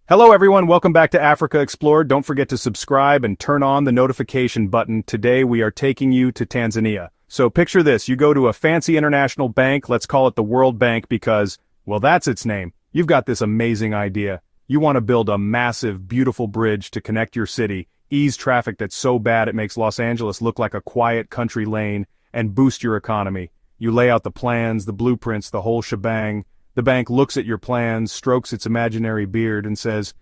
Hello everyone, welcome back to Africa Explored. Don't forget to subscribe and turn on the notification button. Today we are taking you to Tanzania. So picture this, you go to a fancy international bank, let's call it the World Bank because, well, that's its name. You've got this amazing idea. You want to build a massive, beautiful bridge to connect your city, ease traffic that's so bad it makes Los Angeles look like a quiet country lane, and boost your economy. You lay out the plans, the blueprints, the whole shebang. The bank looks at your plans, strokes its imaginary beard, and says,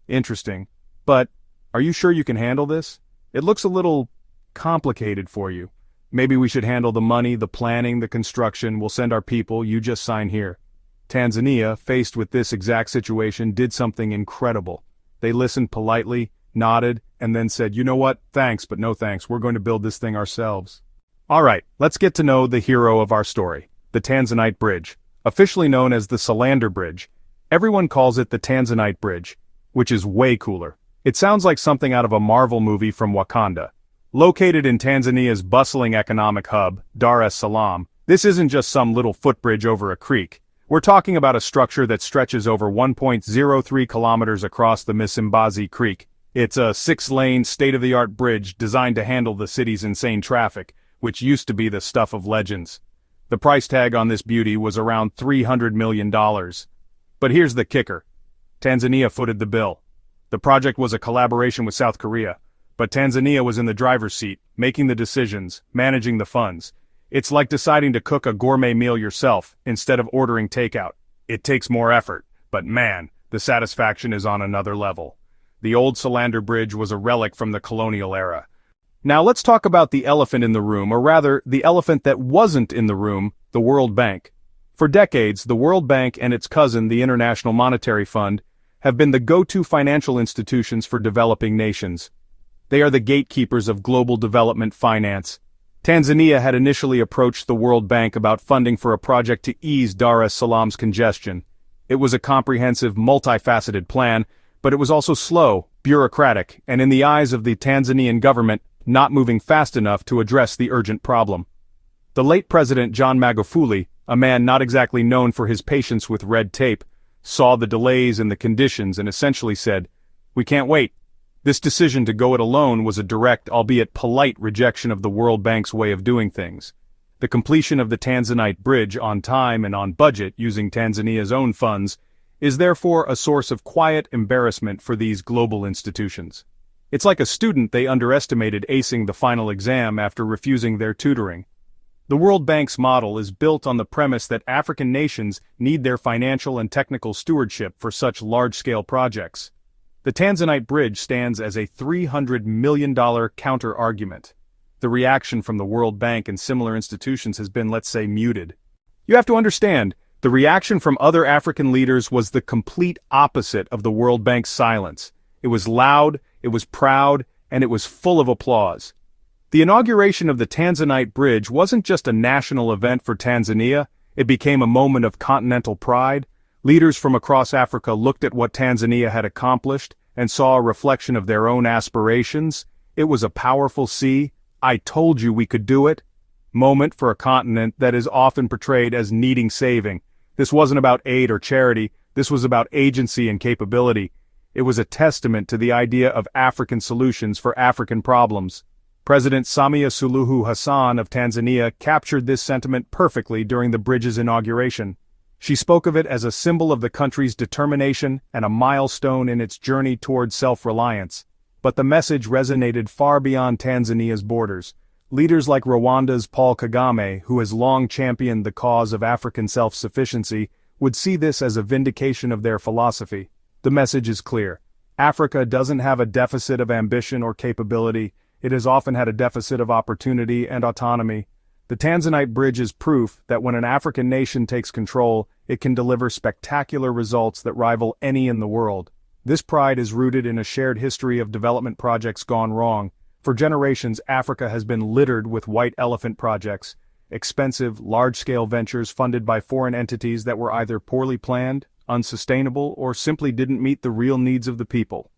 interesting. But, are you sure you can handle this? It looks a little complicated for you. Maybe we should handle the money, the planning, the construction, we'll send our people, you just sign here. Tanzania, faced with this exact situation, did something incredible. They listened politely, nodded, and then said, you know what, thanks, but no thanks, we're going to build this thing ourselves. Alright, let's get to know the hero of our story, the Tanzanite Bridge. Officially known as the Solander Bridge, everyone calls it the Tanzanite Bridge, which is way cooler. It sounds like something out of a Marvel movie from Wakanda. Located in Tanzania's bustling economic hub, Dar es Salaam, this isn't just some little footbridge over a creek. We're talking about a structure that stretches over 1.03 kilometers across the Msimbazi Creek. It's a 6-lane, state-of-the-art bridge designed to handle the city's insane traffic, which used to be the stuff of legends. The price tag on this beauty was around $300 million. But here's the kicker. Tanzania footed the bill. The project was a collaboration with South Korea, but Tanzania was in the driver's seat, making the decisions, managing the funds. It's like deciding to cook a gourmet meal yourself, instead of ordering takeout. It takes more effort, but man, the satisfaction is on another level. The old Solander Bridge was a relic from the colonial era. Now let's talk about the elephant in the room, or rather, the elephant that wasn't in the room, the World Bank. For decades, the World Bank and its cousin, the International Monetary Fund, have been the go-to financial institutions for developing nations. They are the gatekeepers of global development finance. Tanzania had initially approached the World Bank about funding for a project to ease Dar es Salaam's congestion. It was a comprehensive, multifaceted plan, but it was also slow, bureaucratic, and in the eyes of the Tanzanian government, not moving fast enough to address the urgent problem. The late President John Magufuli, a man not exactly known for his patience with red tape, saw the delays and the conditions and essentially said, "We can't wait." This decision to go it alone was a direct, albeit polite, rejection of the World Bank's way of doing things. The completion of the Tanzanite Bridge on time and on budget using Tanzania's own funds is therefore a source of quiet embarrassment for these global institutions. It's like a student they underestimated acing the final exam after refusing their tutoring. The World Bank's model is built on the premise that African nations need their financial and technical stewardship for such large-scale projects. The Tanzanite Bridge stands as a $300 million counter-argument. The reaction from the World Bank and similar institutions has been, let's say, muted. You have to understand, the reaction from other African leaders was the complete opposite of the World Bank's silence. It was loud, it was proud, and it was full of applause. The inauguration of the Tanzanite Bridge wasn't just a national event for Tanzania, it became a moment of continental pride. Leaders from across Africa looked at what Tanzania had accomplished and saw a reflection of their own aspirations. It was a powerful "see, I told you we could do it" moment for a continent that is often portrayed as needing saving. This wasn't about aid or charity, this was about agency and capability. It was a testament to the idea of African solutions for African problems. President Samia Suluhu Hassan of Tanzania captured this sentiment perfectly during the bridge's inauguration. She spoke of it as a symbol of the country's determination and a milestone in its journey toward self-reliance. But the message resonated far beyond Tanzania's borders. Leaders like Rwanda's Paul Kagame, who has long championed the cause of African self-sufficiency, would see this as a vindication of their philosophy. The message is clear. Africa doesn't have a deficit of ambition or capability, it has often had a deficit of opportunity and autonomy. The Tanzanite Bridge is proof that when an African nation takes control, it can deliver spectacular results that rival any in the world. This pride is rooted in a shared history of development projects gone wrong. For generations, Africa has been littered with white elephant projects, expensive, large-scale ventures funded by foreign entities that were either poorly planned, unsustainable, or simply didn't meet the real needs of the people.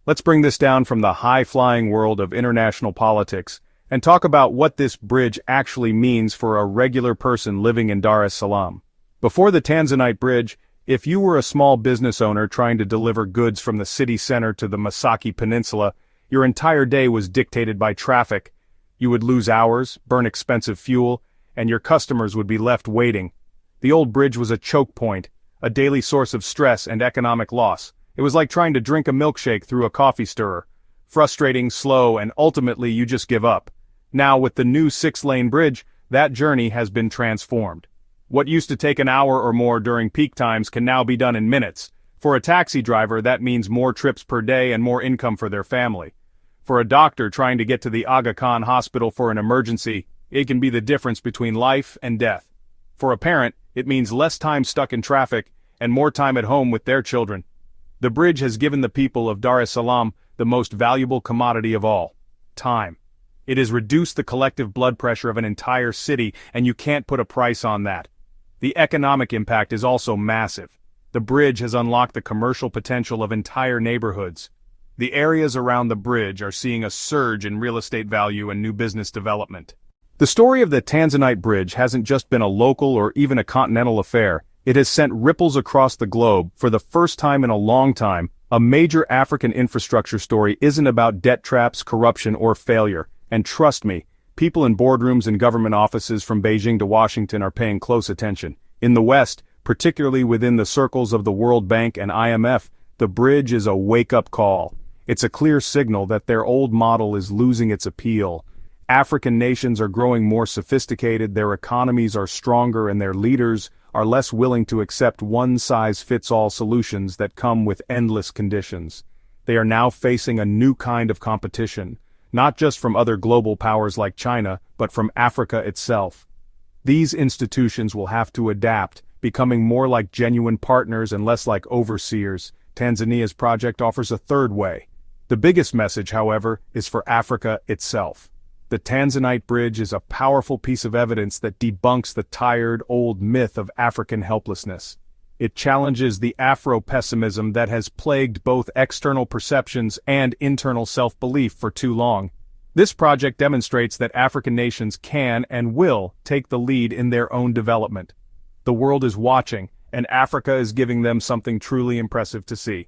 Let's bring this down from the high-flying world of international politics and talk about what this bridge actually means for a regular person living in Dar es Salaam. Before the Tanzanite Bridge, If you were a small business owner trying to deliver goods from the city center to the Masaki Peninsula, your entire day was dictated by traffic. You would lose hours, burn expensive fuel, and your customers would be left waiting. The old bridge was a choke point, a daily source of stress and economic loss. It was like trying to drink a milkshake through a coffee stirrer. Frustrating, slow, and ultimately you just give up. Now with the new 6-lane bridge, that journey has been transformed. What used to take an hour or more during peak times can now be done in minutes. For a taxi driver, that means more trips per day and more income for their family. For a doctor trying to get to the Aga Khan hospital for an emergency, it can be the difference between life and death. For a parent, it means less time stuck in traffic and more time at home with their children. The bridge has given the people of Dar es Salaam the most valuable commodity of all: time. It has reduced the collective blood pressure of an entire city, and you can't put a price on that. The economic impact is also massive. The bridge has unlocked the commercial potential of entire neighborhoods. The areas around the bridge are seeing a surge in real estate value and new business development. The story of the Tanzanite Bridge hasn't just been a local or even a continental affair. It has sent ripples across the globe. For the first time in a long time, a major African infrastructure story isn't about debt traps, corruption, or failure. And trust me, people in boardrooms and government offices from Beijing to Washington are paying close attention. In the West, particularly within the circles of the World Bank and IMF, the bridge is a wake-up call. It's a clear signal that their old model is losing its appeal. African nations are growing more sophisticated, their economies are stronger, and their leaders are less willing to accept one-size-fits-all solutions that come with endless conditions. They are now facing a new kind of competition, not just from other global powers like China, but from Africa itself. These institutions will have to adapt, becoming more like genuine partners and less like overseers. Tanzania's project offers a third way. The biggest message, however, is for Africa itself. The Tanzanite Bridge is a powerful piece of evidence that debunks the tired, old myth of African helplessness. It challenges the Afro-pessimism that has plagued both external perceptions and internal self-belief for too long. This project demonstrates that African nations can and will take the lead in their own development. The world is watching, and Africa is giving them something truly impressive to see.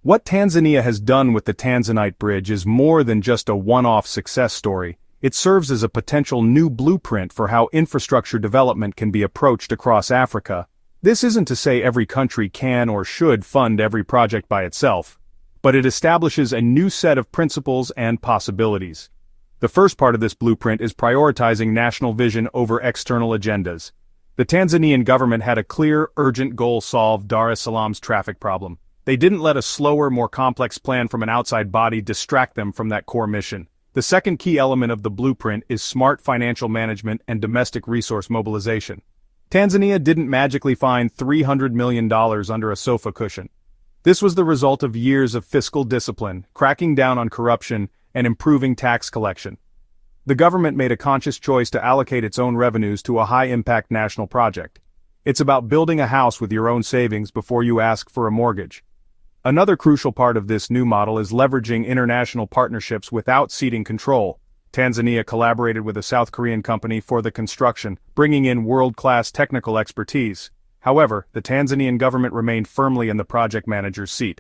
What Tanzania has done with the Tanzanite Bridge is more than just a one-off success story. It serves as a potential new blueprint for how infrastructure development can be approached across Africa. This isn't to say every country can or should fund every project by itself, but it establishes a new set of principles and possibilities. The first part of this blueprint is prioritizing national vision over external agendas. The Tanzanian government had a clear, urgent goal: solve Dar es Salaam's traffic problem. They didn't let a slower, more complex plan from an outside body distract them from that core mission. The second key element of the blueprint is smart financial management and domestic resource mobilization. Tanzania didn't magically find $300 million under a sofa cushion. This was the result of years of fiscal discipline, cracking down on corruption, and improving tax collection. The government made a conscious choice to allocate its own revenues to a high-impact national project. It's about building a house with your own savings before you ask for a mortgage. Another crucial part of this new model is leveraging international partnerships without ceding control. Tanzania collaborated with a South Korean company for the construction, bringing in world-class technical expertise. However, the Tanzanian government remained firmly in the project manager's seat.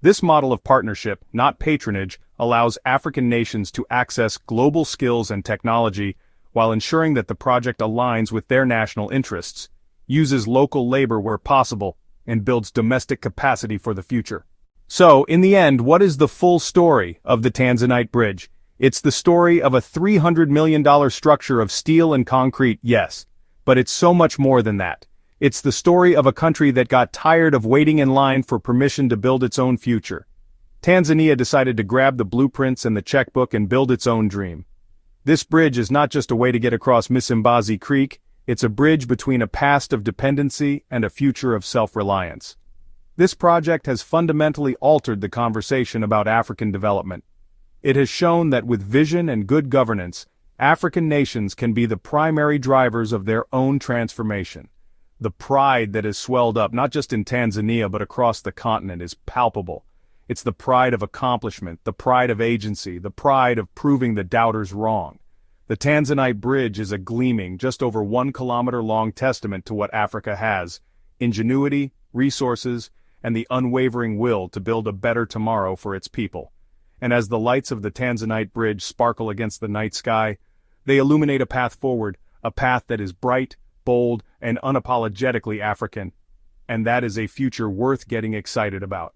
This model of partnership, not patronage, allows African nations to access global skills and technology while ensuring that the project aligns with their national interests, uses local labor where possible, and builds domestic capacity for the future. So, in the end, what is the full story of the Tanzanite Bridge? It's the story of a $300 million structure of steel and concrete, yes, but it's so much more than that. It's the story of a country that got tired of waiting in line for permission to build its own future. Tanzania decided to grab the blueprints and the checkbook and build its own dream. This bridge is not just a way to get across Msimbazi Creek, it's a bridge between a past of dependency and a future of self-reliance. This project has fundamentally altered the conversation about African development. It has shown that with vision and good governance, African nations can be the primary drivers of their own transformation. The pride that has swelled up not just in Tanzania but across the continent is palpable. It's the pride of accomplishment, the pride of agency, the pride of proving the doubters wrong. The Tanzanite Bridge is a gleaming, just over 1 kilometer long testament to what Africa has: ingenuity, resources, and the unwavering will to build a better tomorrow for its people. And as the lights of the Tanzanite bridge sparkle against the night sky, they illuminate a path forward, a path that is bright, bold, and unapologetically African. And that is a future worth getting excited about.